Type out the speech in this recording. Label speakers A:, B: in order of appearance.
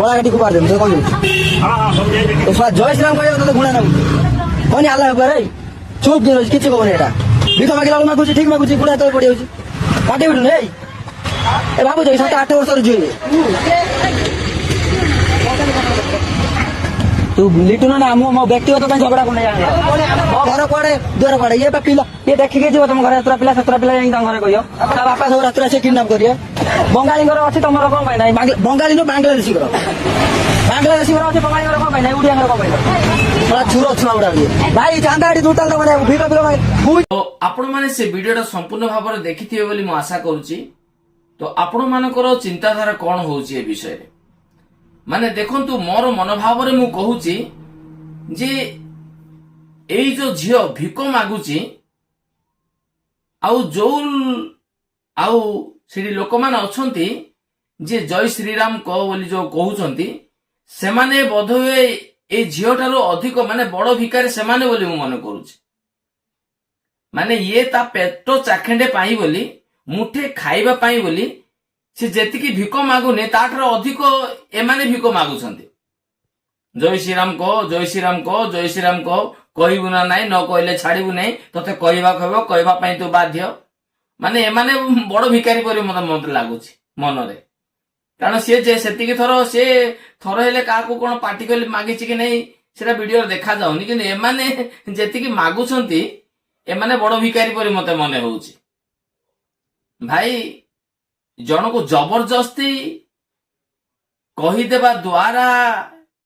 A: বড় গাড়ি কুপার দেন তো কই তো জয় শ্রীরাম কই তো গুণা না কোনি আল্লাহ করে চুপ দিন কিছু কবনে এটা ভিক মাগিলা মাগুছি ঠিক মাগুছি গুণা তো পড়ে হইছে কাটে উঠুন এই এ বাবু যাই 7-8 বছর জুই तू लिटू ना मो व्यक्तिगत झगड़ा को नहीं मो घर कड़े दुआर कड़े ये पिला ये देखिए जीव तुम घर 17 पिला घर कह बापा सब रात से किडनाप करिए बंगाली अच्छे तुम कौन पाई ना बंगाली नो बांग्लादेशी बांग्लादेशी अच्छे बंगाली कौन पाई ना उड़िया कौन पाई छुरो छुआ उड़ा भाई चांदा दूता मैंने भिक भिक
B: तो आपण माने से वीडियोटा संपूर्ण भाव में देखिथिबे बोली मु आशा करूची। तो आपण मानकर चिंताधारा कौन होउची ए विषय रे माने देखंतु मोर मनोभाव रे मु कहूची जे एई जो झियो भिक मागुची आउ जो आउ सेठी लोक मान अछंती जे जय श्रीराम कह बोली जो कहउचंती सेमाने बोधवे ए झियोटारो अधिक माने बड़ भिकारी सेमाने बोली मु मन करूची। माने ये ता पेटो चाखेंडे पाई बोली मुठे खाइबा पाई बोली से जेतिकी भिक मागुने ताठर अधिक एमाने भिक मागुछंती। जय श्रीराम कह जय श्रीराम कह जय श्रीराम कह कहबु ना नाही न कहले छाड़िबु नाही तते कहबा कहबो कहबा पई तो बाध्य। माने एमाने बड़ भिकारी परि मते लागुछि मनरे कारण से जे सेतिकी से थर हेले काको कोन पार्टी कले मागिछि कि नहीं सेटा वीडियो देखा जाउनी कि एमाने जेतिकी मागुछंती एमाने बड़ भिकारी परि मते मने होउछि। भाई जन को जबरदस्ती कहीदेवा द्वारा